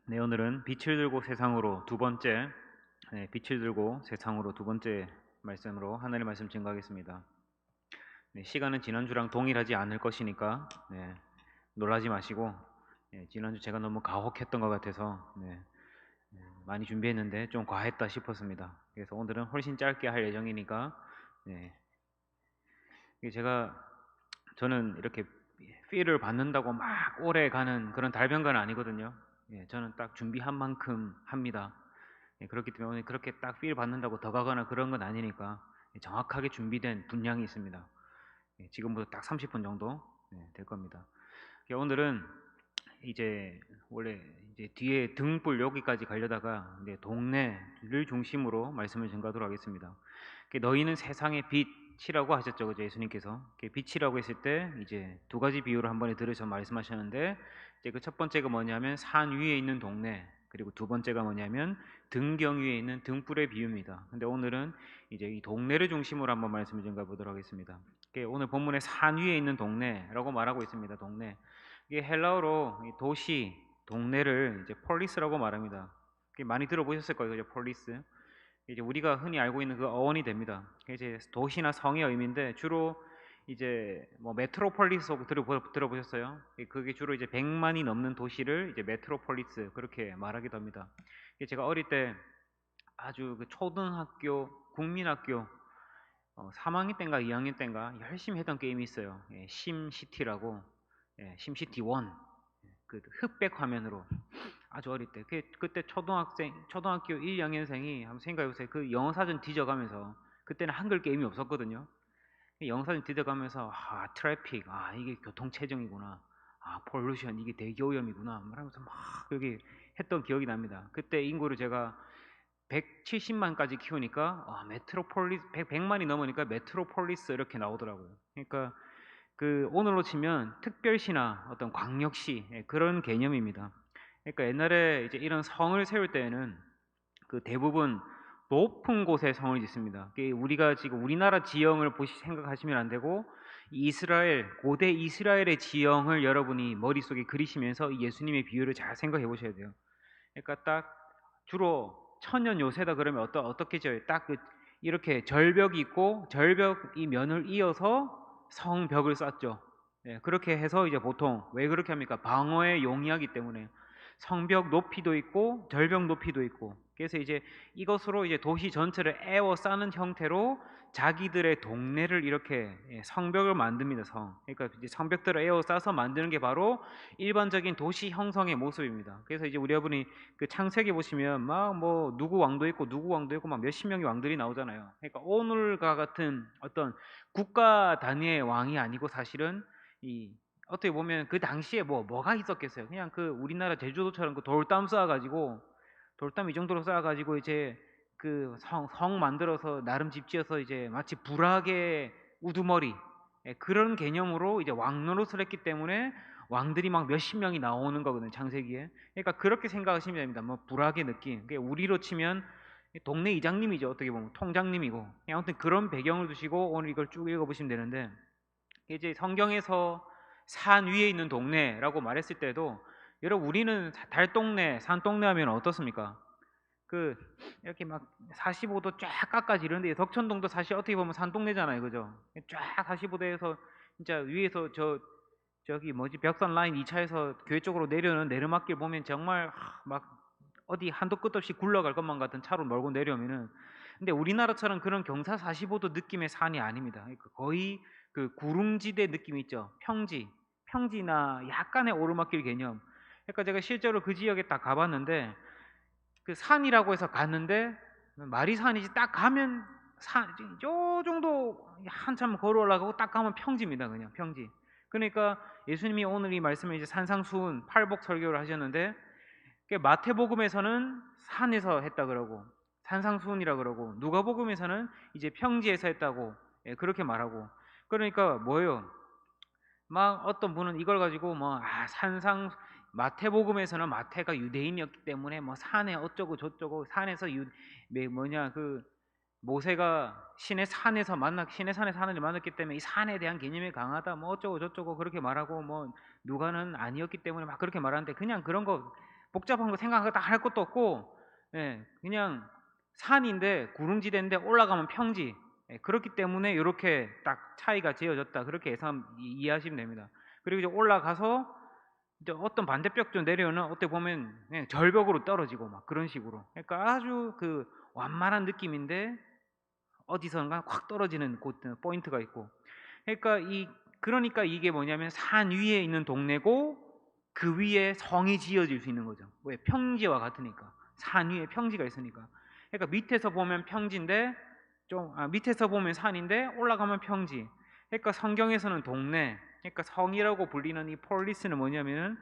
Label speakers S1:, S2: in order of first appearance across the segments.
S1: 네, 오늘은 빛을 들고 세상으로 두 번째, 빛을 들고 세상으로 두 번째 말씀으로 하나님의 말씀 증거하겠습니다. 네, 시간은 지난주랑 동일하지 않을 것이니까 놀라지 마시고, 지난주 제가 너무 가혹했던 것 같아서 많이 준비했는데 좀 과했다 싶었습니다. 그래서 오늘은 훨씬 짧게 할 예정이니까 네, 이게 저는 이렇게 필을 받는다고 막 오래 가는 그런 달변가는 아니거든요. 저는 딱 준비한 만큼 합니다. 그렇기 때문에 오늘 그렇게 딱 필 받는다고 더 가거나 그런 건 아니니까 정확하게 준비된 분량이 있습니다. 지금부터 딱 30분 정도 될 겁니다. 오늘은 이제 원래 이제 뒤에 등불 여기까지 가려다가 동네를 중심으로 말씀을 전가하도록 하겠습니다. 너희는 세상의 빛이라고 하셨죠, 그죠? 예수님께서 빛이라고 했을 때 이제 두 가지 비유를 한 번에 들으셔 말씀하셨는데, 이제 그 첫 번째가 뭐냐면 산 위에 있는 동네, 그리고 두 번째가 뭐냐면 등경 위에 있는 등불의 비유입니다. 근데 오늘은 이제 이 동네를 중심으로 한번 말씀을 전가해 보도록 하겠습니다. 오늘 본문에 산 위에 있는 동네라고 말하고 있습니다. 동네. 이게 헬라어로 도시, 동네를 이제 폴리스라고 말합니다. 많이 들어보셨을 거예요, 그죠? 폴리스. 이제 우리가 흔히 알고 있는 그 어원이 됩니다. 이제 도시나 성의 의미인데 주로 이제 뭐 메트로폴리스 들어보셨어요? 그게 주로 이제 100만이 넘는 도시를 이제 메트로폴리스 그렇게 말하기도 합니다. 제가 어릴 때 아주 그 초등학교, 국민학교 3학년 때인가 2학년 때인가 열심히 했던 게임이 있어요. 심시티라고, 심시티 1. 그 흑백 화면으로 아주 어릴 때 그때 초등학교 1, 2학년생이 한번 생각해보세요. 그 영어 사전 뒤져가면서, 그때는 한글 게임이 없었거든요. 영어 사전 뒤져가면서 트래픽, 이게 교통체증이구나, 폴루션, 이게 대기오염이구나 말하면서 막 여기 했던 기억이 납니다. 그때 인구를 제가 170만까지 키우니까 메트로폴리스 100만이 넘으니까 메트로폴리스 이렇게 나오더라고요. 그러니까 그 오늘로 치면 특별시나 어떤 광역시, 그런 개념입니다. 그러니까 옛날에 이제 이런 성을 세울 때에는 그 대부분 높은 곳에 성을 짓습니다. 우리가 지금 우리나라 지형을 생각하시면 안 되고, 고대 이스라엘의 지형을 여러분이 머릿속에 그리시면서 예수님의 비유를 잘 생각해 보셔야 돼요. 그러니까 딱 주로 천년 요새다 그러면 어떻게 지어요? 이렇게 절벽이 있고 절벽 이 면을 이어서 성벽을 쌓죠. 그렇게 해서 이제 보통 왜 그렇게 합니까? 방어에 용이하기 때문에. 성벽 높이도 있고 절벽 높이도 있고, 그래서 이제 이것으로 이제 도시 전체를 에워싸는 형태로 자기들의 동네를 이렇게 성벽을 만듭니다. 그러니까 이제 성벽들을 에워싸서 만드는 게 바로 일반적인 도시 형성의 모습입니다. 그래서 이제 우리 여러분이 그 창세기 보시면 막 뭐 누구 왕도 있고 누구 왕도 있고 막 몇십 명의 왕들이 나오잖아요. 그러니까 오늘과 같은 어떤 국가 단위의 왕이 아니고, 사실은 이 어떻게 보면 그 당시에 뭐가 있었겠어요. 그냥 그 우리나라 제주도처럼 그 돌담 쌓아가지고, 돌담 이 정도로 쌓아가지고 이제 그 성 만들어서 나름 집 지어서 이제 마치 불악의 우두머리, 그런 개념으로 이제 왕 노릇을 했기 때문에 왕들이 막 몇십 명이 나오는 거거든요, 창세기에. 그러니까 그렇게 생각하시면 됩니다. 뭐 불악의 느낌. 그러니까 우리로 치면 동네 이장님이죠, 어떻게 보면 통장님이고. 아무튼 그런 배경을 두시고 오늘 이걸 쭉 읽어보시면 되는데, 이제 성경에서 산 위에 있는 동네라고 말했을 때도, 여러분 우리는 달동네, 산동네 하면 어떻습니까? 그 이렇게 막 45도 쫙 깎아지 이런데, 덕천동도 사실 어떻게 보면 산동네잖아요, 그죠? 쫙 45도에서 진짜 위에서 저기 뭐지 벽산 라인 2차에서 교회 쪽으로 내려오는 내리막길 보면 정말 막 어디 한도 끝 없이 굴러갈 것만 같은 차로 몰고 내려오면은, 근데 우리나라처럼 그런 경사 45도 느낌의 산이 아닙니다. 그러니까 거의 그 구릉지대 느낌이 있죠. 평지나 약간의 오르막길 개념. 그러니까 제가 실제로 그 지역에 딱 가봤는데, 그 산이라고 해서 갔는데 말이 산이지, 딱 가면 요 정도 한참 걸어 올라가고 딱 가면 평지입니다. 그냥 평지. 그러니까 예수님이 오늘 이 말씀을 이제 산상수훈 팔복 설교를 하셨는데, 마태복음에서는 산에서 했다 그러고 산상수훈이라 그러고, 누가복음에서는 이제 평지에서 했다고 그렇게 말하고. 그러니까 뭐예요? 막 어떤 분은 이걸 가지고 마태복음에서는 마태가 유대인이었기 때문에 뭐 산에 어쩌고 저쩌고, 산에서 그 모세가 신의 산에서 하나님을 만났기 때문에 이 산에 대한 개념이 강하다, 뭐 어쩌고 저쩌고 그렇게 말하고, 뭐 누가는 아니었기 때문에 막 그렇게 말하는데, 그냥 그런 거 복잡한 거 생각하다 할 것도 없고, 예, 그냥 산인데 구릉지대인데 올라가면 평지. 예, 그렇기 때문에 이렇게 딱 차이가 지어졌다. 그렇게 이해하시면 됩니다. 그리고 이제 올라가서 이제 어떤 반대벽 좀 내려오는 어떻게 보면 그냥 절벽으로 떨어지고 막 그런 식으로. 그러니까 아주 그 완만한 느낌인데 어디선가 확 떨어지는 포인트가 있고. 그러니까 이게 뭐냐면 산 위에 있는 동네고 그 위에 성이 지어질 수 있는 거죠. 왜? 평지와 같으니까. 산 위에 평지가 있으니까. 그러니까 밑에서 보면 평지인데 밑에서 보면 산인데 올라가면 평지. 그러니까 성경에서는 동네, 그러니까 성이라고 불리는 이 폴리스는 뭐냐면은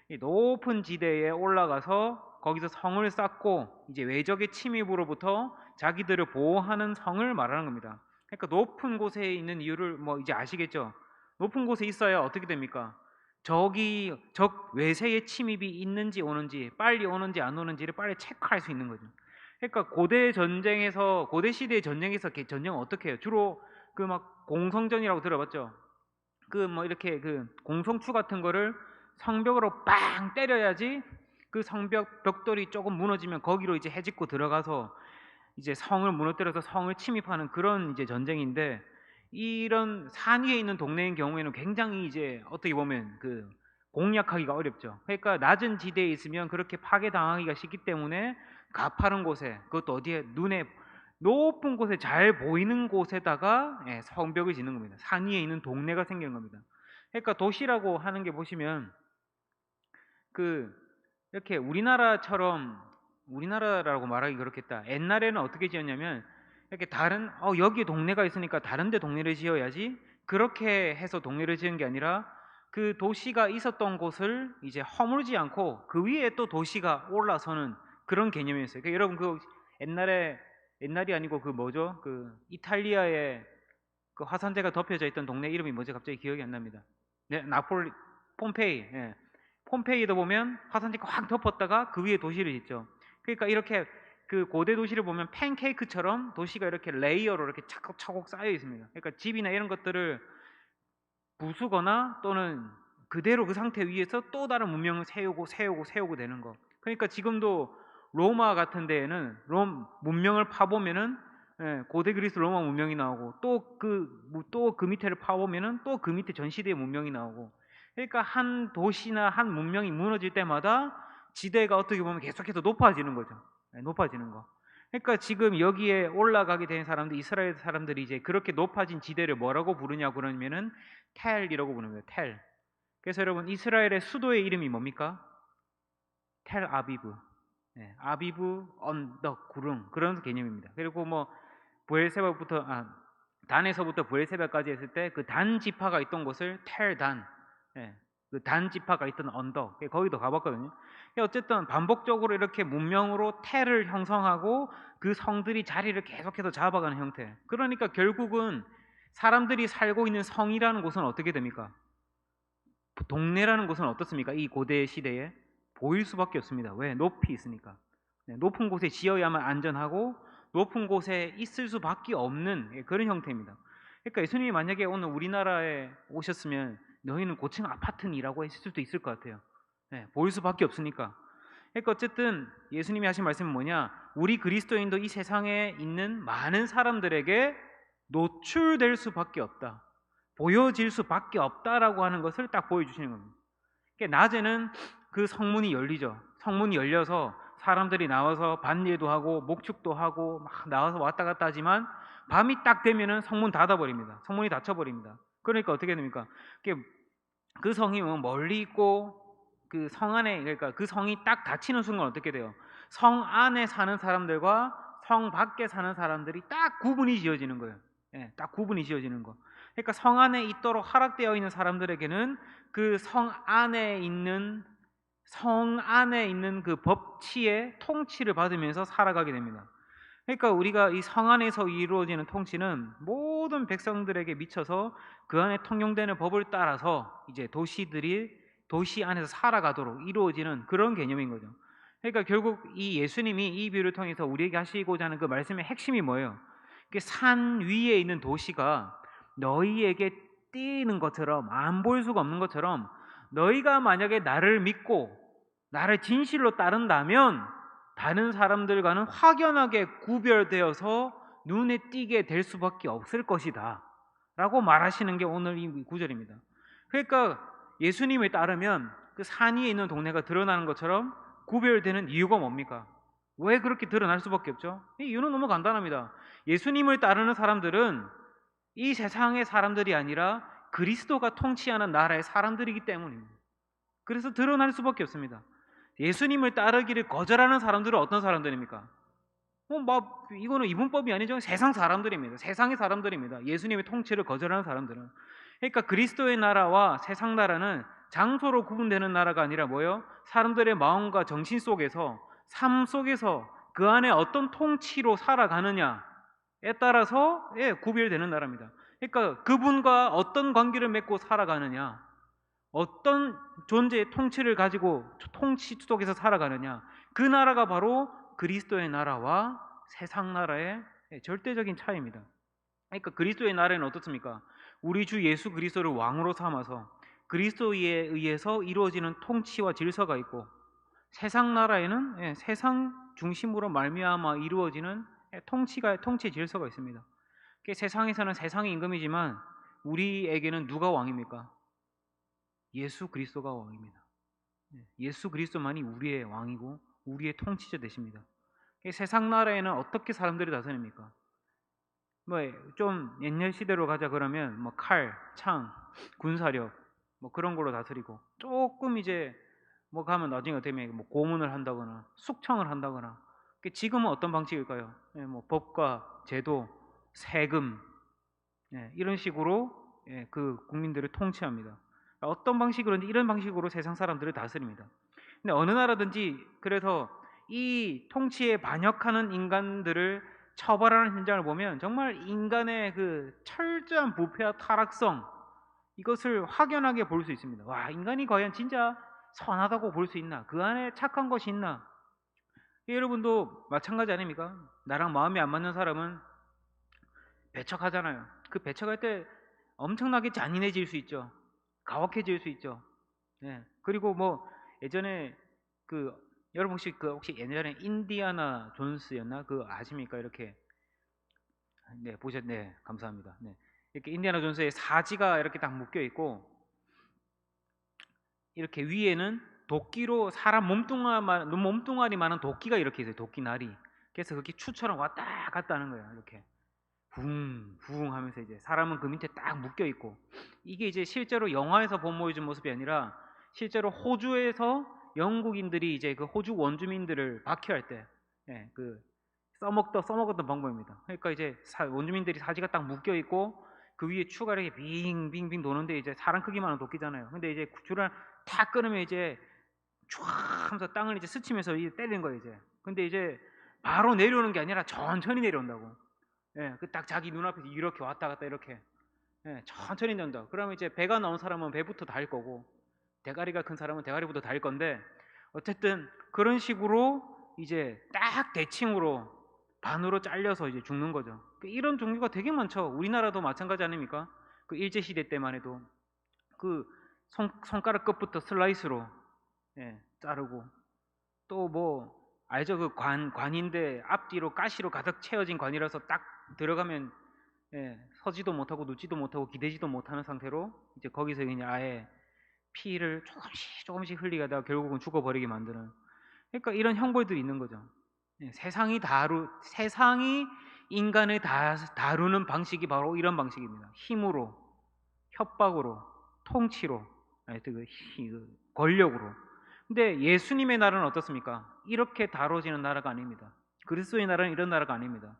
S1: 이 높은 지대에 올라가서 거기서 성을 쌓고 이제 외적의 침입으로부터 자기들을 보호하는 성을 말하는 겁니다. 그러니까 높은 곳에 있는 이유를 뭐 이제 아시겠죠? 높은 곳에 있어야 어떻게 됩니까? 적 외세의 침입이 있는지 오는지, 빨리 오는지 안 오는지를 빨리 체크할 수 있는 거죠. 그러니까 고대 시대의 전쟁에서 전쟁은 어떻게 해요? 주로 그 막 공성전이라고 들어봤죠? 그 뭐 이렇게 그 공성추 같은 거를 성벽으로 빵 때려야지 그 성벽 벽돌이 조금 무너지면 거기로 이제 해집고 들어가서 이제 성을 무너뜨려서 성을 침입하는 그런 이제 전쟁인데, 이런 산 위에 있는 동네인 경우에는 굉장히 이제 어떻게 보면 그 공략하기가 어렵죠. 그러니까 낮은 지대에 있으면 그렇게 파괴당하기가 쉽기 때문에 가파른 곳에, 그것도 어디에 눈에 높은 곳에 잘 보이는 곳에다가 성벽을 짓는 겁니다. 산 위에 있는 동네가 생기는 겁니다. 그러니까 도시라고 하는 게 보시면 그 이렇게 우리나라라고 말하기 그렇겠다. 옛날에는 어떻게 지었냐면 이렇게 여기에 동네가 있으니까 다른 데 동네를 지어야지, 그렇게 해서 동네를 지은 게 아니라 그 도시가 있었던 곳을 이제 허물지 않고 그 위에 또 도시가 올라서는 그런 개념이었어요. 그러니까 여러분 그 옛날이 아니고 그 뭐죠? 그 이탈리아에 그 화산재가 덮여져 있던 동네 이름이 뭐지? 갑자기 기억이 안 납니다. 네, 폼페이. 예. 폼페이도 보면 화산재가 확 덮었다가 그 위에 도시를 짓죠. 그러니까 이렇게 그 고대 도시를 보면 팬케이크처럼 도시가 이렇게 레이어로 이렇게 차곡차곡 쌓여 있습니다. 그러니까 집이나 이런 것들을 부수거나 또는 그대로 그 상태 위에서 또 다른 문명을 세우고 되는 거. 그러니까 지금도 로마 같은 데에는 문명을 파보면은 고대 그리스 로마 문명이 나오고 또 그 밑에를 파보면은 또 그 밑에 전 시대의 문명이 나오고. 그러니까 한 도시나 한 문명이 무너질 때마다 지대가 어떻게 보면 계속해서 높아지는 거죠. 높아지는 거. 그러니까 지금 여기에 올라가게 된 사람들, 이스라엘 사람들이 이제 그렇게 높아진 지대를 뭐라고 부르냐고 그러면은 텔이라고 부릅니다. 텔. 그래서 여러분 이스라엘의 수도의 이름이 뭡니까? 텔 아비브. 아비브 언덕 구름 그런 개념입니다. 그리고 뭐 부엘세바부터 단에서부터 부엘세바까지 했을 때 그 단 지파가 있던 곳을 텔단, 그 단 지파가 있던 언덕, 거기도 가봤거든요. 어쨌든 반복적으로 이렇게 문명으로 텔을 형성하고 그 성들이 자리를 계속해서 잡아가는 형태. 그러니까 결국은 사람들이 살고 있는 성이라는 곳은 어떻게 됩니까? 동네라는 곳은 어떻습니까? 이 고대 시대에 보일 수밖에 없습니다. 왜? 높이 있으니까. 높은 곳에 지어야만 안전하고 높은 곳에 있을 수밖에 없는 그런 형태입니다. 그러니까 예수님이 만약에 오늘 우리나라에 오셨으면 너희는 고층 아파트니라고 했을 수도 있을 것 같아요. 보일 수밖에 없으니까. 그러니까 어쨌든 예수님이 하신 말씀은 뭐냐? 우리 그리스도인도 이 세상에 있는 많은 사람들에게 노출될 수밖에 없다. 보여질 수밖에 없다라고 하는 것을 딱 보여주시는 겁니다. 그러니까 낮에는 그 성문이 열리죠. 성문이 열려서 사람들이 나와서 반일도 하고 목축도 하고 막 나와서 왔다 갔다 하지만 밤이 딱 되면은 성문 닫아버립니다. 성문이 닫혀버립니다. 그러니까 어떻게 됩니까? 그 성이 멀리 있고 그 성 안에, 그러니까 그 성이 딱 닫히는 순간 어떻게 돼요? 성 안에 사는 사람들과 성 밖에 사는 사람들이 딱 구분이 지어지는 거예요. 딱 구분이 지어지는 거. 그러니까 성 안에 있도록 허락되어 있는 사람들에게는 그 성 안에 있는 그 법치의 통치를 받으면서 살아가게 됩니다. 그러니까 우리가 이 성 안에서 이루어지는 통치는 모든 백성들에게 미쳐서 그 안에 통용되는 법을 따라서 이제 도시 안에서 살아가도록 이루어지는 그런 개념인 거죠. 그러니까 결국 이 예수님이 이 비유를 통해서 우리에게 하시고자 하는 그 말씀의 핵심이 뭐예요? 산 위에 있는 도시가 너희에게 띄는 것처럼, 안 보일 수가 없는 것처럼, 너희가 만약에 나를 믿고 나를 진실로 따른다면 다른 사람들과는 확연하게 구별되어서 눈에 띄게 될 수밖에 없을 것이다 라고 말하시는 게 오늘 이 구절입니다. 그러니까 예수님을 따르면 그 산 위에 있는 동네가 드러나는 것처럼 구별되는 이유가 뭡니까? 왜 그렇게 드러날 수밖에 없죠? 이 이유는 너무 간단합니다. 예수님을 따르는 사람들은 이 세상의 사람들이 아니라 그리스도가 통치하는 나라의 사람들이기 때문입니다. 그래서 드러날 수밖에 없습니다. 예수님을 따르기를 거절하는 사람들은 어떤 사람들입니까? 이거는 이분법이 아니죠. 세상 사람들입니다. 세상의 사람들입니다. 예수님의 통치를 거절하는 사람들은. 그러니까 그리스도의 나라와 세상 나라는 장소로 구분되는 나라가 아니라 뭐예요? 사람들의 마음과 정신 속에서, 삶 속에서 그 안에 어떤 통치로 살아가느냐에 따라서 구별되는 나라입니다. 그러니까 그분과 어떤 관계를 맺고 살아가느냐, 어떤 존재의 통치를 가지고 통치 속에서 살아가느냐, 그 나라가 바로 그리스도의 나라와 세상 나라의 절대적인 차이입니다. 그러니까 그리스도의 나라는 어떻습니까? 우리 주 예수 그리스도를 왕으로 삼아서 그리스도에 의해서 이루어지는 통치와 질서가 있고, 세상 나라에는 세상 중심으로 말미암아 이루어지는 통치 질서가 있습니다. 세상에서는 세상의 임금이지만 우리에게는 누가 왕입니까? 예수 그리스도가 왕입니다. 예수 그리스도만이 우리의 왕이고 우리의 통치자 되십니다. 세상 나라에는 어떻게 사람들이 다스립니까? 좀 옛날 시대로 가자 그러면 칼, 창, 군사력 그런 걸로 다스리고, 조금 이제 가면 나중에 되면 고문을 한다거나 숙청을 한다거나. 지금은 어떤 방식일까요? 법과 제도, 세금 이런 식으로 그 국민들을 통치합니다. 어떤 방식으로든지 이런 방식으로 세상 사람들을 다스립니다. 근데 어느 나라든지 그래서 이 통치에 반역하는 인간들을 처벌하는 현장을 보면 정말 인간의 그 철저한 부패와 타락성, 이것을 확연하게 볼 수 있습니다. 와, 인간이 과연 진짜 선하다고 볼 수 있나? 그 안에 착한 것이 있나? 여러분도 마찬가지 아닙니까? 나랑 마음이 안 맞는 사람은 배척하잖아요. 그 배척할 때 엄청나게 잔인해질 수 있죠. 가혹해질 수 있죠. 그리고 예전에 여러분 혹시 예전에 인디아나 존스였나? 아십니까? 이렇게 보셨네. 감사합니다. 이렇게 인디아나 존스의 사지가 이렇게 딱 묶여 있고, 이렇게 위에는 도끼로 사람 몸뚱아리만한 도끼가 이렇게 있어요. 도끼날이. 그래서 그게 추처럼 왔다 갔다 하는 거예요. 이렇게 붕붕 하면서 이제 사람은 그 밑에 딱 묶여 있고, 이게 이제 실제로 영화에서 보여준 모습이 아니라 실제로 호주에서 영국인들이 이제 그 호주 원주민들을 박해할 때 써먹었던 방법입니다. 그러니까 이제 원주민들이 사지가 딱 묶여 있고 그 위에 추가 이렇게 빙빙빙 도는데 이제 사람 크기만한 도끼잖아요. 근데 이제 줄을 탁 끊으면 이제 쫙 하면서 땅을 이제 스치면서 이제 때리는 거예요 이제. 근데 이제 바로 내려오는 게 아니라 천천히 내려온다고. 그 딱 자기 눈앞에서 이렇게 왔다 갔다 이렇게 천천히 내려온다. 그러면 이제 배가 나온 사람은 배부터 달 거고, 대가리가 큰 사람은 대가리부터 달 건데, 어쨌든 그런 식으로 이제 딱 대칭으로 반으로 잘려서 이제 죽는 거죠. 이런 종류가 되게 많죠. 우리나라도 마찬가지 아닙니까? 그 일제 시대 때만 해도 그 손가락 끝부터 슬라이스로 자르고, 또 알죠? 그 관인데 앞뒤로 가시로 가득 채워진 관이라서 딱 들어가면 서지도 못하고 눕지도 못하고 기대지도 못하는 상태로 이제 거기서 그냥 아예 피를 조금씩 흘리게 하다가 결국은 죽어버리게 만드는, 그러니까 이런 형벌들이 있는 거죠. 세상이 인간을 다루는 방식이 바로 이런 방식입니다. 힘으로, 협박으로, 통치로, 권력으로. 근데 예수님의 나라는 어떻습니까? 이렇게 다뤄지는 나라가 아닙니다. 그리스도의 나라는 이런 나라가 아닙니다.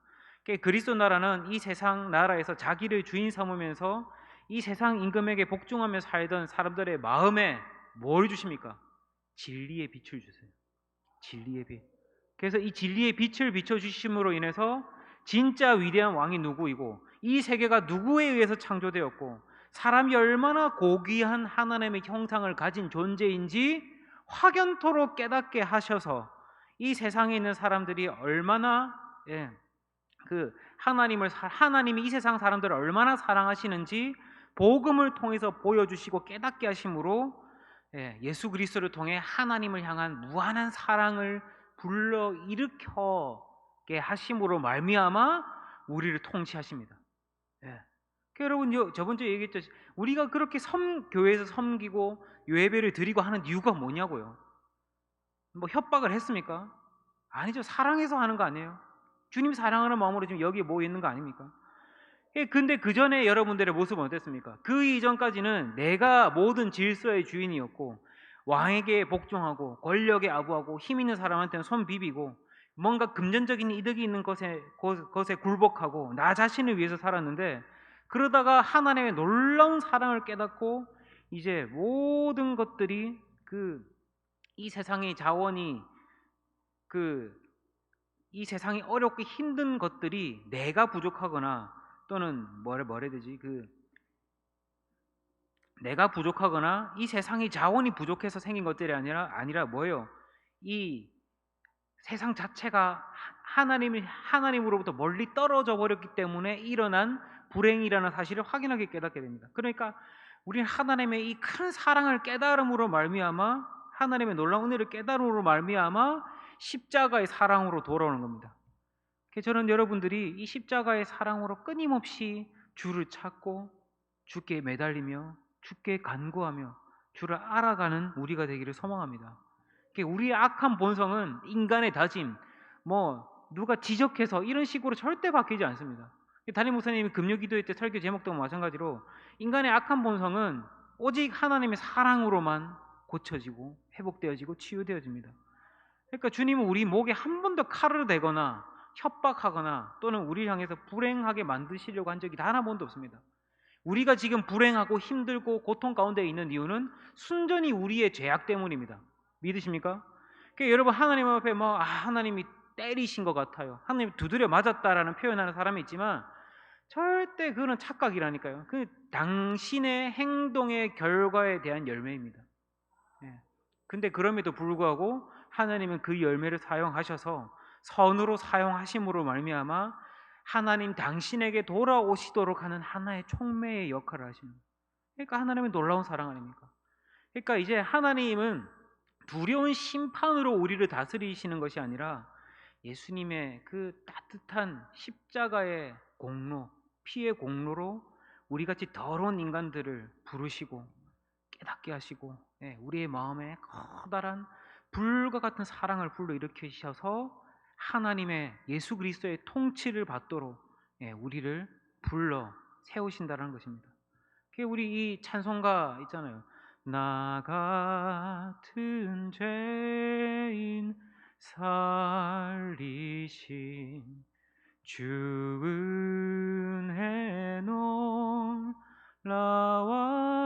S1: 그리스도 나라는 이 세상 나라에서 자기를 주인 삼으면서 이 세상 임금에게 복종하며 살던 사람들의 마음에 뭘 주십니까? 진리의 빛을 주세요. 진리의 빛. 그래서 이 진리의 빛을 비춰주심으로 인해서 진짜 위대한 왕이 누구이고, 이 세계가 누구에 의해서 창조되었고, 사람이 얼마나 고귀한 하나님의 형상을 가진 존재인지 확연토록 깨닫게 하셔서 이 세상에 있는 사람들이 얼마나 하나님이 이 세상 사람들을 얼마나 사랑하시는지 복음을 통해서 보여주시고 깨닫게 하심으로 예수 그리스도를 통해 하나님을 향한 무한한 사랑을 불러 일으켜게 하심으로 말미암아 우리를 통치하십니다. 예. 여러분 저번 주에 얘기했죠. 우리가 그렇게 교회에서 섬기고 예배를 드리고 하는 이유가 뭐냐고요. 뭐 협박을 했습니까? 아니죠. 사랑해서 하는 거 아니에요. 주님 사랑하는 마음으로 지금 여기에 모여 있는 거 아닙니까? 근데 그 전에 여러분들의 모습은 어땠습니까? 그 이전까지는 내가 모든 질서의 주인이었고 왕에게 복종하고 권력에 아부하고 힘 있는 사람한테는 손 비비고 뭔가 금전적인 이득이 있는 것에 굴복하고 나 자신을 위해서 살았는데, 그러다가 하나님의 놀라운 사랑을 깨닫고 이제 모든 것들이 이 세상의 자원이 이 세상이 어렵고 힘든 것들이 내가 부족하거나 또는 뭐라 해야 되지? 내가 부족하거나 이 세상의 자원이 부족해서 생긴 것들이 아니라 뭐예요? 이 세상 자체가 하나님으로부터 멀리 떨어져 버렸기 때문에 일어난 불행이라는 사실을 확인하게 깨닫게 됩니다. 그러니까 우리는 하나님의 이 큰 사랑을 깨달음으로 말미암아, 하나님의 놀라운 은혜를 깨달음으로 말미암아 십자가의 사랑으로 돌아오는 겁니다. 저는 여러분들이 이 십자가의 사랑으로 끊임없이 주를 찾고 주께 매달리며 주께 간구하며 주를 알아가는 우리가 되기를 소망합니다. 우리의 악한 본성은 인간의 다짐, 누가 지적해서 이런 식으로 절대 바뀌지 않습니다. 담임 목사님이 금요기도회 때 설교 제목도 마찬가지로 인간의 악한 본성은 오직 하나님의 사랑으로만 고쳐지고 회복되어지고 치유되어집니다. 그러니까 주님은 우리 목에 한 번도 칼을 대거나 협박하거나 또는 우리를 향해서 불행하게 만드시려고 한 적이 단 한 번도 없습니다. 우리가 지금 불행하고 힘들고 고통 가운데 있는 이유는 순전히 우리의 죄악 때문입니다. 믿으십니까? 그러니까 여러분, 하나님 앞에 하나님이 때리신 것 같아요, 하나님 두드려 맞았다라는 표현하는 사람이 있지만 절대 그거는 착각이라니까요. 당신의 행동의 결과에 대한 열매입니다. 근데 그럼에도 불구하고 하나님은 그 열매를 사용하셔서 선으로 사용하심으로 말미암아 하나님 당신에게 돌아오시도록 하는 하나의 촉매의 역할을 하십니다. 그러니까 하나님은 놀라운 사랑 아닙니까? 그러니까 이제 하나님은 두려운 심판으로 우리를 다스리시는 것이 아니라 예수님의 그 따뜻한 십자가의 공로, 피의 공로로 우리같이 더러운 인간들을 부르시고 깨닫게 하시고 우리의 마음에 커다란 불과 같은 사랑을 불러일으키셔서 하나님의 예수 그리스도의 통치를 받도록 우리를 불러 세우신다는 것입니다. 우리 이 찬송가 있잖아요. 나 같은 죄인 살리신 주 은혜 놀라와.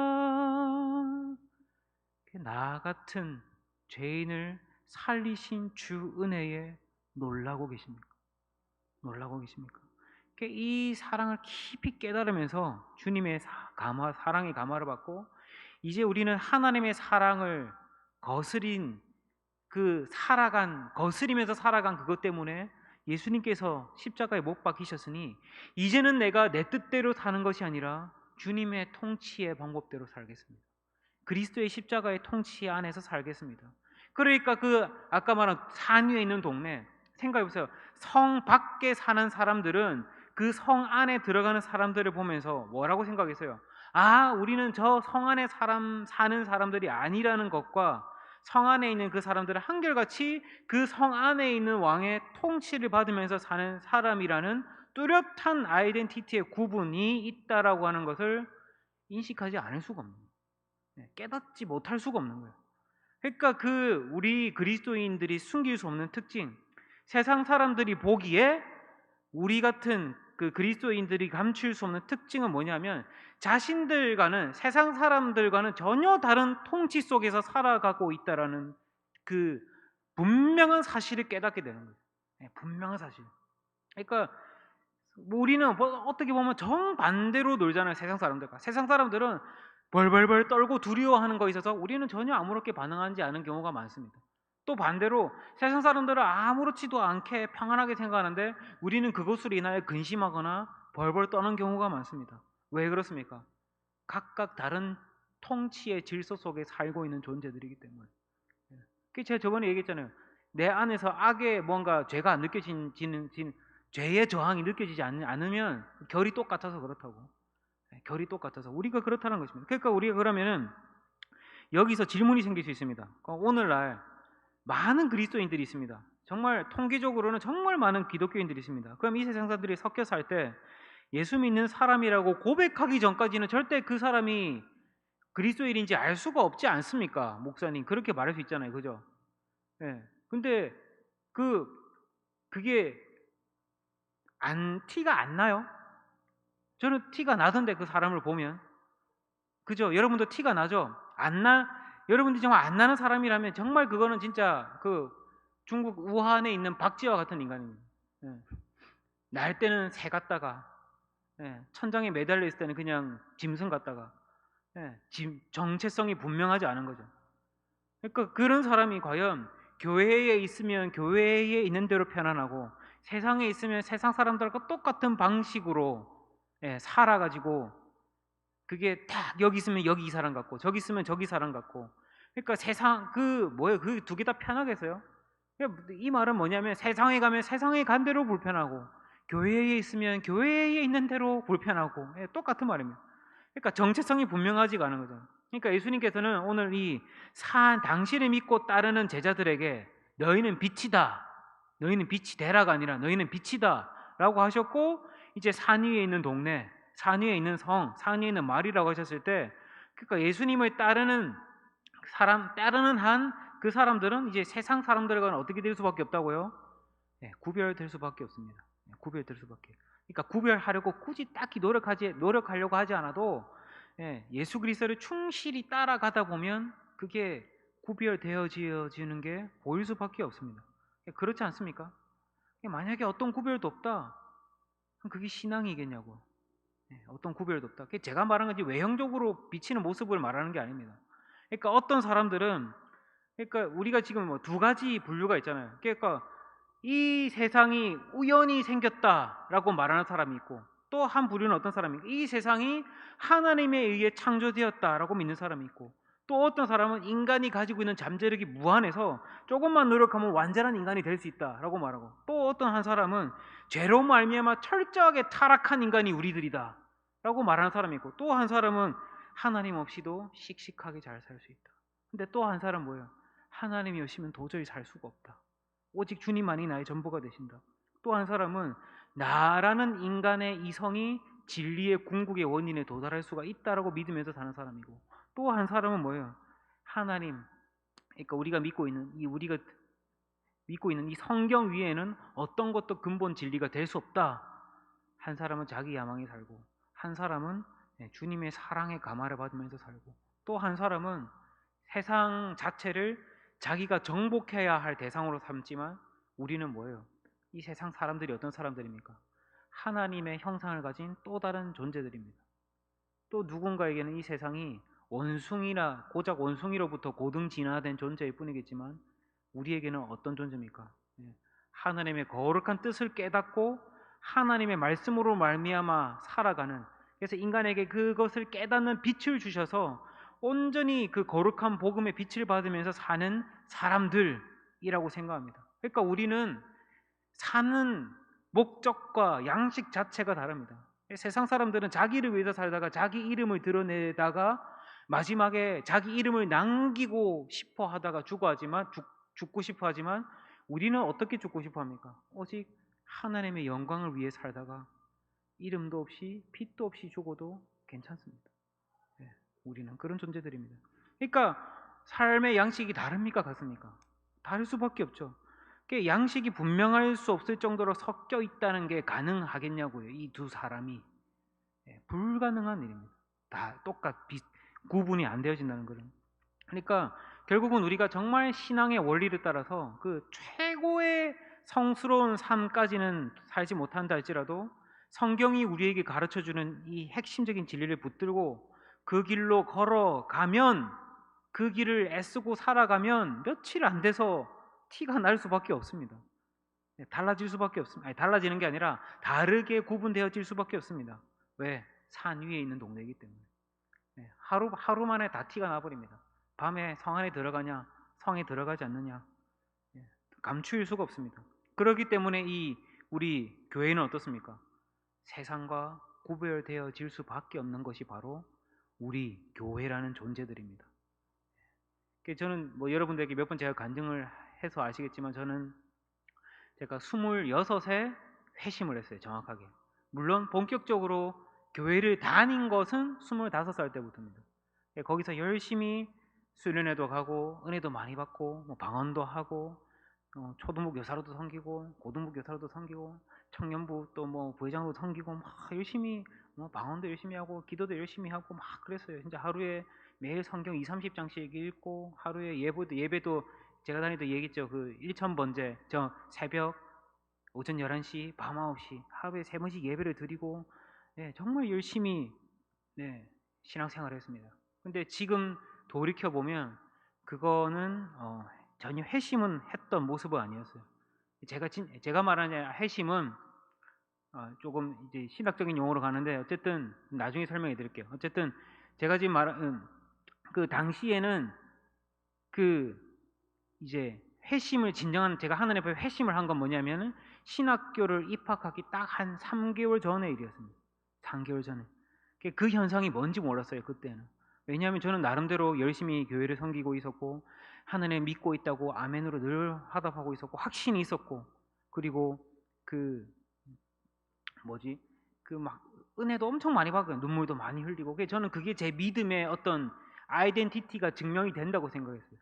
S1: 나 같은 죄인을 살리신 주 은혜에 놀라고 계십니까? 놀라고 계십니까? 이 사랑을 깊이 깨달으면서 주님의 사랑의 감화를 받고 이제 우리는 하나님의 사랑을 거스리면서 살아간 그것 때문에 예수님께서 십자가에 못 박히셨으니 이제는 내가 내 뜻대로 사는 것이 아니라 주님의 통치의 방법대로 살겠습니다. 그리스도의 십자가의 통치 안에서 살겠습니다. 그러니까 아까 말한 산 위에 있는 동네 생각해보세요. 성 밖에 사는 사람들은 그 성 안에 들어가는 사람들을 보면서 뭐라고 생각했어요? 우리는 저 성 안에 사는 사람들이 아니라는 것과 성 안에 있는 그 사람들은 한결같이 그 성 안에 있는 왕의 통치를 받으면서 사는 사람이라는 뚜렷한 아이덴티티의 구분이 있다라고 하는 것을 인식하지 않을 수가 없는 거예요. 깨닫지 못할 수가 없는 거예요. 그러니까 우리 그리스도인들이 숨길 수 없는 특징, 세상 사람들이 보기에 우리 같은 그리스도인들이 감출 수 없는 특징은 뭐냐면 자신들과는, 세상 사람들과는 전혀 다른 통치 속에서 살아가고 있다라는 그 분명한 사실을 깨닫게 되는 거예요. 분명한 사실. 그러니까 우리는 어떻게 보면 정반대로 놀잖아요. 세상 사람들과. 세상 사람들은 벌벌벌 떨고 두려워하는 거에 있어서 우리는 전혀 아무렇게 반응하지 않은 경우가 많습니다. 또 반대로 세상 사람들은 아무렇지도 않게 평안하게 생각하는데 우리는 그것으로 인하여 근심하거나 벌벌 떠는 경우가 많습니다. 왜 그렇습니까? 각각 다른 통치의 질서 속에 살고 있는 존재들이기 때문에. 그 제가 저번에 얘기했잖아요. 내 안에서 악의 뭔가 죄가 안 느껴지는 죄의 저항이 느껴지지 않으면 결이 똑같아서 그렇다고. 결이 똑같아서 우리가 그렇다는 것입니다. 그러니까 우리가 그러면은 여기서 질문이 생길 수 있습니다. 오늘날 많은 그리스도인들이 있습니다. 정말 통계적으로는 정말 많은 기독교인들이 있습니다. 그럼 이 세상 사람들이 섞여 살 때 예수 믿는 사람이라고 고백하기 전까지는 절대 그 사람이 그리스도인인지 알 수가 없지 않습니까? 목사님 그렇게 말할 수 있잖아요, 그죠? 예. 근데 그게 티가 안 나요? 저는 티가 나던데 그 사람을 보면, 그죠? 여러분도 티가 나죠? 안 나? 여러분들이 정말 안 나는 사람이라면 정말 그거는 진짜 그 중국 우한에 있는 박쥐와 같은 인간입니다. 예. 날 때는 새 같다가, 예. 천장에 매달려 있을 때는 그냥 짐승 같다가, 예. 정체성이 분명하지 않은 거죠. 그러니까 그런 사람이 과연 교회에 있으면 교회에 있는 대로 편안하고 세상에 있으면 세상 사람들과 똑같은 방식으로, 예, 살아가지고 그게 딱 여기 있으면 여기 이 사람 같고 저기 있으면 저기 사람 같고, 그러니까 세상 그 두 개 다 편하겠어요? 이 말은 뭐냐면 세상에 가면 세상에 간 대로 불편하고 교회에 있으면 교회에 있는 대로 불편하고, 예, 똑같은 말입니다. 그러니까 정체성이 분명하지가 않은 거죠. 그러니까 예수님께서는 오늘 당신을 믿고 따르는 제자들에게 너희는 빛이다, 너희는 빛이 되라가 아니라 너희는 빛이다 라고 하셨고, 이제 산 위에 있는 동네, 산 위에 있는 성, 산 위에 있는 마을이라고 하셨을 때, 그러니까 예수님을 따르는 한 그 사람들은 이제 세상 사람들과는 어떻게 될 수밖에 없다고요? 네, 구별될 수밖에 없습니다. 네, 구별될 수밖에. 그러니까 구별하려고 굳이 딱히 노력하려고 하지 않아도, 예, 예수 그리스도를 충실히 따라가다 보면 그게 구별되어지는 게 보일 수밖에 없습니다. 그렇지 않습니까? 만약에 어떤 구별도 없다, 그럼 그게 신앙이겠냐고. 예, 어떤 구별도 없다. 그게 제가 말한 건지 외형적으로 비치는 모습을 말하는 게 아닙니다. 그러니까 어떤 사람들은, 그러니까 우리가 지금 뭐 두 가지 분류가 있잖아요. 그러니까 이 세상이 우연히 생겼다라고 말하는 사람이 있고, 또 한 부류는 어떤 사람이 있고, 이 세상이 하나님에 의해 창조되었다라고 믿는 사람이 있고, 또 어떤 사람은 인간이 가지고 있는 잠재력이 무한해서 조금만 노력하면 완전한 인간이 될 수 있다라고 말하고, 또 어떤 한 사람은 죄로 말미암아 철저하게 타락한 인간이 우리들이다 라고 말하는 사람이 있고, 또 한 사람은 하나님 없이도 씩씩하게 잘 살 수 있다. 근데 또 한 사람은 뭐예요? 하나님이 없이면 도저히 살 수가 없다. 오직 주님만이 나의 전부가 되신다. 또 한 사람은 나라는 인간의 이성이 진리의 궁극의 원인에 도달할 수가 있다라고 믿으면서 사는 사람이고, 또 한 사람은 뭐예요? 하나님, 그러니까 우리가 믿고 있는 이 성경 위에는 어떤 것도 근본 진리가 될 수 없다. 한 사람은 자기 야망에 살고, 한 사람은 주님의 사랑의 감화를 받으면서 살고, 또 한 사람은 세상 자체를 자기가 정복해야 할 대상으로 삼지만, 우리는 뭐예요? 이 세상 사람들이 어떤 사람들입니까? 하나님의 형상을 가진 또 다른 존재들입니다. 또 누군가에게는 이 세상이 고작 원숭이로부터 고등 진화된 존재일 뿐이겠지만, 우리에게는 어떤 존재입니까? 하나님의 거룩한 뜻을 깨닫고 하나님의 말씀으로 말미암아 살아가는, 그래서 인간에게 그것을 깨닫는 빛을 주셔서 온전히 그 거룩한 복음의 빛을 받으면서 사는 사람들이라고 생각합니다. 그러니까 우리는 사는 목적과 양식 자체가 다릅니다. 세상 사람들은 자기를 위해서 살다가 자기 이름을 드러내다가 마지막에 자기 이름을 남기고 싶어 하다가 죽고 싶어 하지만, 우리는 어떻게 죽고 싶어 합니까? 오직 하나님의 영광을 위해 살다가 이름도 없이 빛도 없이 죽어도 괜찮습니다. 네, 우리는 그런 존재들입니다. 그러니까 삶의 양식이 다릅니까? 같습니까? 다를 수밖에 없죠. 양식이 분명할 수 없을 정도로 섞여 있다는 게 가능하겠냐고요. 이 두 사람이. 불가능한 일입니다. 다 구분이 안 되어진다는 거는. 그러니까 결국은 우리가 정말 신앙의 원리를 따라서 그 최고의 성스러운 삶까지는 살지 못한다 할지라도, 성경이 우리에게 가르쳐주는 이 핵심적인 진리를 붙들고 그 길로 걸어가면, 그 길을 애쓰고 살아가면 며칠 안 돼서 티가 날 수밖에 없습니다. 달라질 수밖에 없습니다. 아니, 달라지는 게 아니라 다르게 구분되어질 수밖에 없습니다. 왜? 산 위에 있는 동네이기 때문에. 하루 만에 다 티가 나버립니다. 밤에 성 안에 들어가냐, 성에 들어가지 않느냐, 예, 감추일 수가 없습니다. 그렇기 때문에 이 우리 교회는 어떻습니까? 세상과 구별되어질 수밖에 없는 것이 바로 우리 교회라는 존재들입니다. 저는 뭐 여러분들에게 몇 번 제가 간증을 해서 아시겠지만 저는 제가 26에 회심을 했어요. 정확하게. 물론 본격적으로 교회를 다닌 것은 25살 때부터입니다. 거기서 열심히 수련회도 가고 은혜도 많이 받고 뭐 방언도 하고 초등부 교사로도 섬기고 고등부 교사로도 섬기고 청년부 또 뭐 부회장도 섬기고 막 열심히 뭐 방언도 열심히 하고 기도도 열심히 하고 막 그랬어요. 진짜 하루에 매일 성경 2, 30장씩 읽고 하루에 예배도 제가 다니던 얘기했죠. 그 1,000번째 저 새벽 오전 11시 밤 9시 하루에 3번씩 예배를 드리고 정말 열심히 신앙생활을 했습니다. 근데 지금 돌이켜 보면 그거는 전혀 회심은 했던 모습은 아니었어요. 제가 말하는 회심은 조금 이제 신학적인 용어로 가는데 어쨌든 나중에 설명해 드릴게요. 어쨌든 제가 지금 말한 그 당시에는 그 이제 회심을 진정한 제가 하나님 앞에 회심을 한 건 뭐냐면은 신학교를 입학하기 딱 한 3개월 전의 일이었습니다. 3개월 전에. 그 현상이 뭔지 몰랐어요 그때는. 왜냐하면 저는 나름대로 열심히 교회를 섬기고 있었고 하나님 믿고 있다고 아멘으로 늘 화답하고 있었고 확신이 있었고 그리고 그 뭐지 그 막 은혜도 엄청 많이 받고 눈물도 많이 흘리고 저는 그게 제 믿음의 어떤 아이덴티티가 증명이 된다고 생각했어요.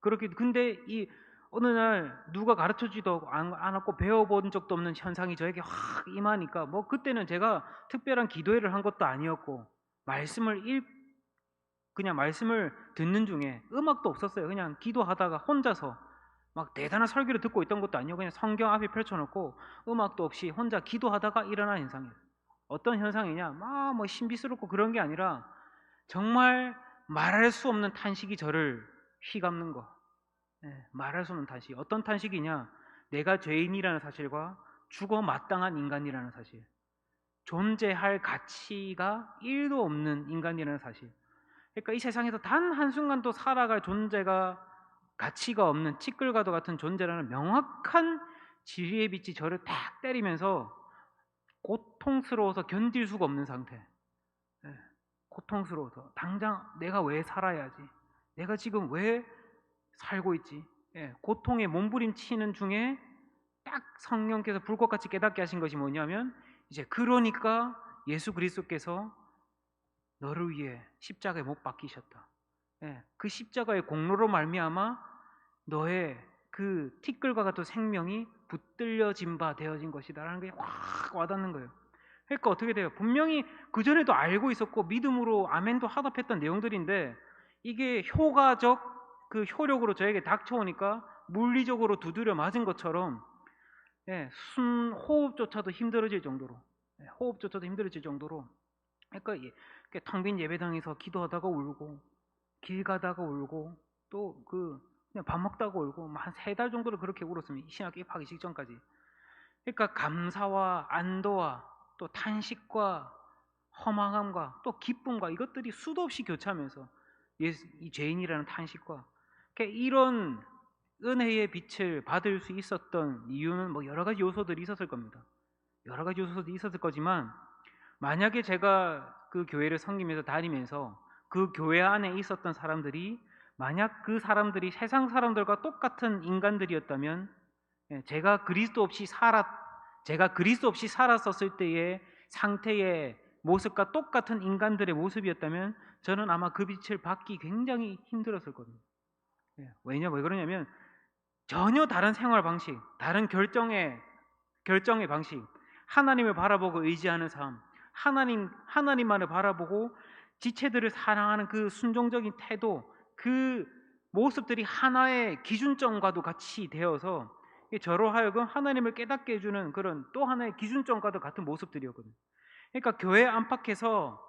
S1: 그렇게 근데 이 어느 날 누가 가르쳐주지도 않았고 배워본 적도 없는 현상이 저에게 확 임하니까 뭐 그때는 제가 특별한 기도회를 한 것도 아니었고 그냥 말씀을 듣는 중에 음악도 없었어요. 그냥 기도하다가 혼자서 막 대단한 설교를 듣고 있던 것도 아니고 그냥 성경 앞에 펼쳐놓고 음악도 없이 혼자 기도하다가 일어난 현상이에요. 어떤 현상이냐 막 뭐 신비스럽고 그런 게 아니라 정말 말할 수 없는 탄식이 저를 휘감는 거. 말할 수 없는 탄식. 어떤 탄식이냐 내가 죄인이라는 사실과 죽어 마땅한 인간이라는 사실, 존재할 가치가 1도 없는 인간이라는 사실. 그러니까 이 세상에서 단 한순간도 살아갈 존재가 가치가 없는 찌끌과도 같은 존재라는 명확한 진리의 빛이 저를 탁 때리면서 고통스러워서 견딜 수가 없는 상태. 고통스러워서 당장 내가 왜 살아야지, 내가 지금 왜 살고 있지, 고통에 몸부림치는 중에 딱 성령께서 불꽃같이 깨닫게 하신 것이 뭐냐면 이제 그러니까 예수 그리스도께서 너를 위해 십자가에 못 박히셨다. 그 십자가의 공로로 말미암아 너의 그 티끌과 같은 생명이 붙들려진 바 되어진 것이다라는 게 확 와닿는 거예요. 그러니까 어떻게 돼요? 분명히 그 전에도 알고 있었고 믿음으로 아멘도 화답했던 내용들인데 이게 효과적 그 효력으로 저에게 닥쳐오니까 물리적으로 두드려 맞은 것처럼 호흡조차도 힘들어질 정도로, 호흡조차도 힘들어질 정도로. 그러니까 텅 빈 예배당에서 기도하다가 울고 길 가다가 울고 또 그냥 밥 먹다가 울고 한 3달 정도를 그렇게 울었습니다. 신학교 입학하기 직전까지. 그러니까 감사와 안도와 또 탄식과 허망함과 또 기쁨과 이것들이 수도 없이 교차하면서 이 죄인이라는 탄식과 그러니까 이런 은혜의 빛을 받을 수 있었던 이유는 뭐 여러 가지 요소들이 있었을 겁니다. 여러 가지 요소들이 있었을 거지만 만약에 제가 그 교회를 섬기면서 다니면서 그 교회 안에 있었던 사람들이 만약 그 사람들이 세상 사람들과 똑같은 인간들이었다면 제가 그리스도 없이 살았었을 때의 상태의 모습과 똑같은 인간들의 모습이었다면 저는 아마 그 빛을 받기 굉장히 힘들었을 거거든요. 왜 그러냐면 전혀 다른 생활 방식, 다른 결정의 방식, 하나님을 바라보고 의지하는 삶, 하나님만을 바라보고 지체들을 사랑하는 그 순종적인 태도, 그 모습들이 하나의 기준점과도 같이 되어서 저로 하여금 하나님을 깨닫게 해주는 그런 또 하나의 기준점과도 같은 모습들이었거든요. 그러니까 교회 안팎에서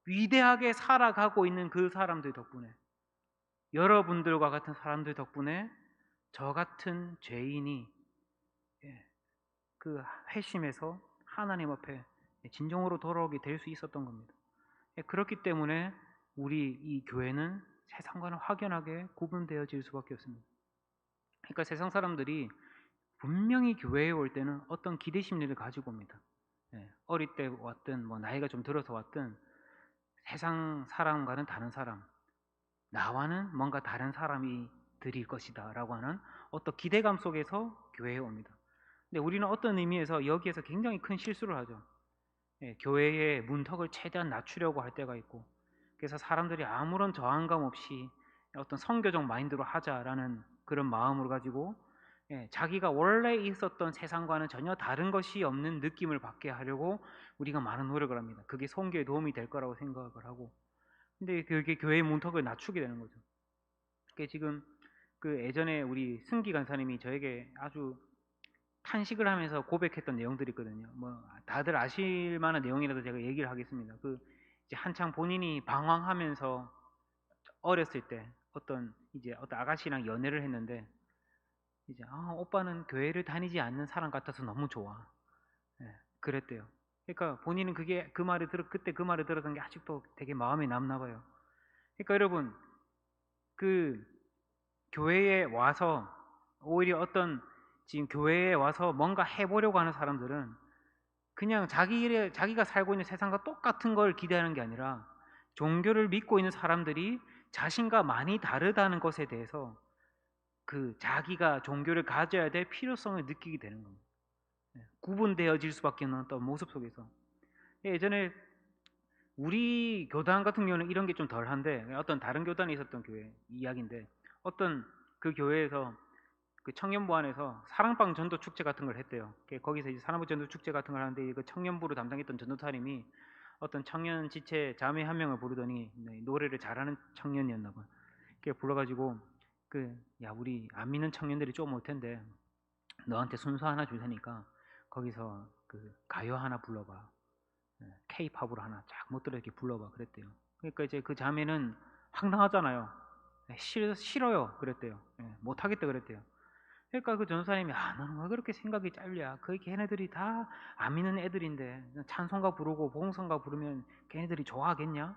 S1: 위대하게 살아가고 있는 그 사람들 덕분에, 여러분들과 같은 사람들 덕분에 저 같은 죄인이 그 회심에서 하나님 앞에 진정으로 돌아오게 될 수 있었던 겁니다. 그렇기 때문에
S2: 우리 이 교회는 세상과는 확연하게 구분되어질 수밖에 없습니다. 그러니까 세상 사람들이 분명히 교회에 올 때는 어떤 기대 심리를 가지고 옵니다. 어릴 때 왔든 뭐 나이가 좀 들어서 왔든 세상 사람과는 다른 사람, 나와는 뭔가 다른 사람이 들일 것이다 라고 하는 어떤 기대감 속에서 교회에 옵니다. 근데 우리는 어떤 의미에서 여기에서 굉장히 큰 실수를 하죠. 교회의 문턱을 최대한 낮추려고 할 때가 있고, 그래서 사람들이 아무런 저항감 없이 어떤 선교적 마인드로 하자라는 그런 마음을 가지고 자기가 원래 있었던 세상과는 전혀 다른 것이 없는 느낌을 받게 하려고 우리가 많은 노력을 합니다. 그게 선교에 도움이 될 거라고 생각을 하고, 근데 그게 교회의 문턱을 낮추게 되는 거죠. 그게 지금 그 예전에 우리 승기 간사님이 저에게 아주 탄식을 하면서 고백했던 내용들이 있거든요. 뭐 다들 아실 만한 내용이라도 제가 얘기를 하겠습니다. 그 이제 한창 본인이 방황하면서 어렸을 때 어떤 아가씨랑 연애를 했는데, 이제 오빠는 교회를 다니지 않는 사람 같아서 너무 좋아. 그랬대요. 그러니까 본인은 그때 그 말을 들었던 게 아직도 되게 마음에 남나 봐요. 그러니까 여러분, 그 교회에 와서 오히려 지금 교회에 와서 뭔가 해보려고 하는 사람들은 그냥 자기가 살고 있는 세상과 똑같은 걸 기대하는 게 아니라 종교를 믿고 있는 사람들이 자신과 많이 다르다는 것에 대해서 그 자기가 종교를 가져야 될 필요성을 느끼게 되는 겁니다. 구분되어질 수밖에 없는 어떤 모습 속에서. 예전에 우리 교단 같은 경우는 이런 게 좀 덜한데, 어떤 다른 교단에 있었던 교회 이야기인데, 어떤 그 교회에서 그 청년부 안에서 사랑방 전도 축제 같은 걸 했대요. 거기서 이제 사랑방 전도 축제 같은 걸 하는데, 그 청년부를 담당했던 전도사님이 어떤 청년 지체 자매 한 명을 부르더니 노래를 잘하는 청년이었나 봐. 불러가지고 야, 우리 안 믿는 청년들이 좀 올 텐데 너한테 순서 하나 줄 테니까 거기서 그 가요 하나 불러봐. K-팝으로 하나 쫙 못 들어 이렇게 불러봐 그랬대요. 그러니까 이제 그 자매는 황당하잖아요. 싫어요 그랬대요. 못 하겠다 그랬대요. 그러니까 그 전사님이 너는 왜 그렇게 생각이 짧냐? 그 걔네들이 다 안 믿는 애들인데 찬송가 부르고 복음성가 부르면 걔네들이 좋아하겠냐?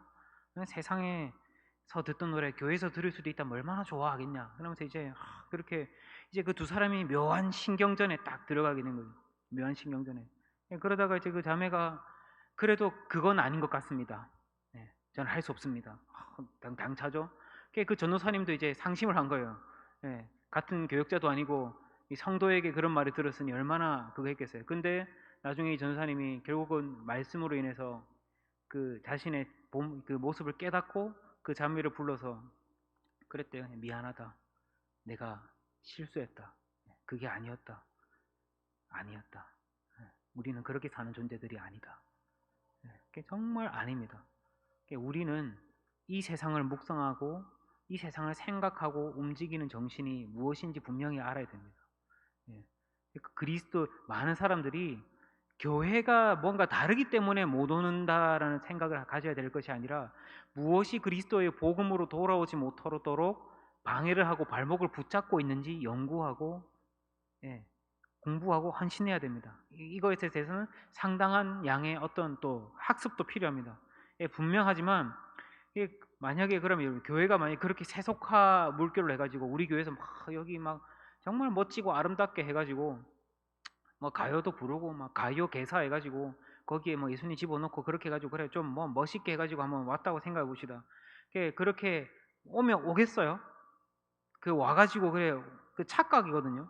S2: 세상에서 듣던 노래 교회에서 들을 수도 있다면 얼마나 좋아하겠냐? 그러면서 이제 그렇게 이제 그 두 사람이 묘한 신경전에 딱 들어가게 된 거죠. 묘한 신경전에. 그러다가 이제 그 자매가 그래도 그건 아닌 것 같습니다. 저는 할 수 없습니다. 당차죠. 그 전도사님도 이제 상심을 한 거예요. 같은 교역자도 아니고 이 성도에게 그런 말을 들었으니 얼마나 그거 했겠어요. 근데 나중에 이 전도사님이 결국은 말씀으로 인해서 그 자신의 그 모습을 깨닫고 그 자매를 불러서 그랬대요. 미안하다. 내가 실수했다. 그게 아니었다. 아니었다. 우리는 그렇게 사는 존재들이 아니다. 그게 정말 아닙니다. 우리는 이 세상을 묵상하고 이 세상을 생각하고 움직이는 정신이 무엇인지 분명히 알아야 됩니다. 그리스도 많은 사람들이 교회가 뭔가 다르기 때문에 못 오는다라는 생각을 가져야 될 것이 아니라 무엇이 그리스도의 복음으로 돌아오지 못하도록 방해를 하고 발목을 붙잡고 있는지 연구하고 공부하고 헌신해야 됩니다. 이거에 대해서는 상당한 양의 어떤 또 학습도 필요합니다. 분명하지만 만약에 그러면 교회가 만약 그렇게 세속화 물결로 해가지고 우리 교회에서 막 여기 막 정말 멋지고 아름답게 해가지고 뭐 가요도 부르고 막 가요 개사 해가지고 거기에 뭐 예수님 집어넣고 그렇게 해가지고 그래 좀 뭐 멋있게 해가지고 한번 왔다고 생각해 봅시다. 그렇게 오면 오겠어요? 그 와가지고 그래 그 착각이거든요.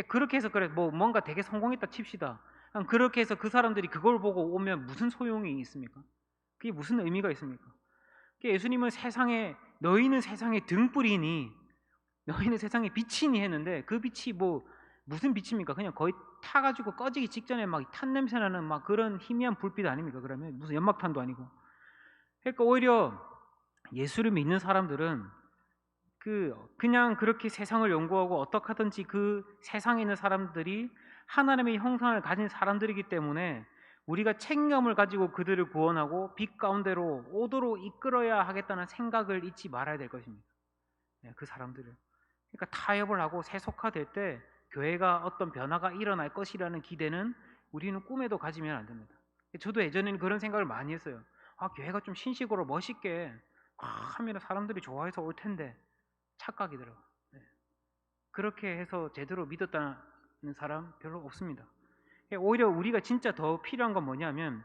S2: 그렇게 해서 그래 뭐 뭔가 되게 성공했다 칩시다. 그렇게 해서 그 사람들이 그걸 보고 오면 무슨 소용이 있습니까? 그게 무슨 의미가 있습니까? 예수님은 너희는 세상의 등불이니 너희는 세상의 빛이니 했는데 그 빛이 뭐 무슨 빛입니까? 그냥 거의 타가지고 꺼지기 직전에 막 탄 냄새 나는 막 그런 희미한 불빛 아닙니까? 그러면 무슨 연막탄도 아니고. 그러니까 오히려 예수를 믿는 사람들은 그냥 그렇게 세상을 연구하고 어떻게 하든지 그 세상에 있는 사람들이 하나님의 형상을 가진 사람들이기 때문에 우리가 책임감을 가지고 그들을 구원하고 빛 가운데로 오도록 이끌어야 하겠다는 생각을 잊지 말아야 될 것입니다. 그 사람들을. 그러니까 타협을 하고 세속화될 때 교회가 어떤 변화가 일어날 것이라는 기대는 우리는 꿈에도 가지면 안 됩니다. 저도 예전에는 그런 생각을 많이 했어요. 교회가 좀 신식으로 멋있게 하면 사람들이 좋아해서 올 텐데 착각이더라고요. 네. 그렇게 해서 제대로 믿었다는 사람 별로 없습니다. 오히려 우리가 진짜 더 필요한 건 뭐냐면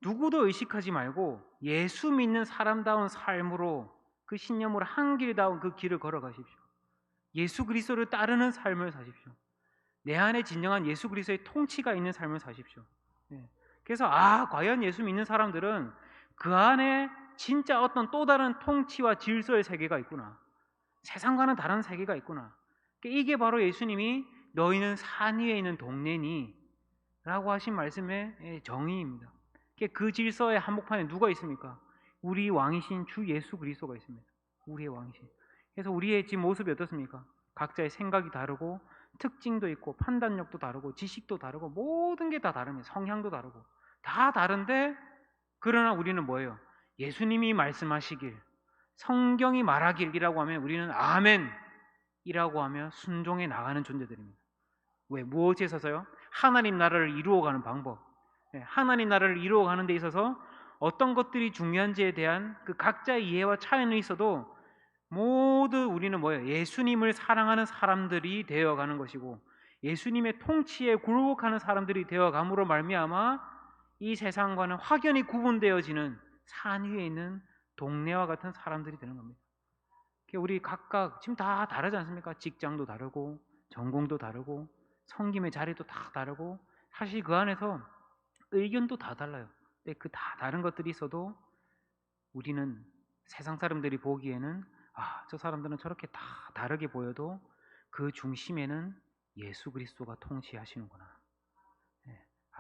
S2: 누구도 의식하지 말고 예수 믿는 사람다운 삶으로 그 신념으로 한 길다운 그 길을 걸어가십시오. 예수 그리스도를 따르는 삶을 사십시오. 내 안에 진정한 예수 그리스도의 통치가 있는 삶을 사십시오. 네. 그래서 과연 예수 믿는 사람들은 그 안에 진짜 어떤 또 다른 통치와 질서의 세계가 있구나. 세상과는 다른 세계가 있구나. 이게 바로 예수님이 너희는 산 위에 있는 동네니 라고 하신 말씀의 정의입니다. 그 질서의 한복판에 누가 있습니까? 우리 왕이신 주 예수 그리스도가 있습니다. 우리의 왕이신. 그래서 우리의 지금 모습이 어떻습니까? 각자의 생각이 다르고 특징도 있고 판단력도 다르고 지식도 다르고 모든 게 다 다릅니다. 성향도 다르고 다 다른데 그러나 우리는 뭐예요? 예수님이 말씀하시길 성경이 말하길이라고 하면 우리는 아멘이라고 하며 순종해 나가는 존재들입니다. 왜? 무엇에 있어서요? 하나님 나라를 이루어가는 방법. 하나님 나라를 이루어가는 데 있어서 어떤 것들이 중요한지에 대한 그 각자의 이해와 차이는 있어도 모두 우리는 뭐예요? 예수님을 사랑하는 사람들이 되어가는 것이고 예수님의 통치에 굴복하는 사람들이 되어감으로 말미암아 이 세상과는 확연히 구분되어지는 산 위에 있는 동네와 같은 사람들이 되는 겁니다. 우리 각각 지금 다 다르지 않습니까? 직장도 다르고 전공도 다르고 섬김의 자리도 다 다르고 사실 그 안에서 의견도 다 달라요. 근데 그 다 다른 것들이 있어도 우리는 세상 사람들이 보기에는 저 사람들은 저렇게 다 다르게 보여도 그 중심에는 예수 그리스도가 통치하시는구나.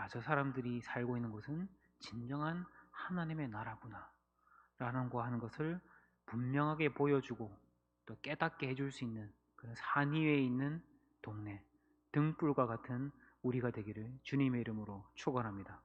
S2: 저 사람들이 살고 있는 곳은 진정한 하나님의 나라구나 라는 거 하는 것을 분명하게 보여주고 또 깨닫게 해줄 수 있는 그런 산 위에 있는 동네 등불과 같은 우리가 되기를 주님의 이름으로 축원합니다.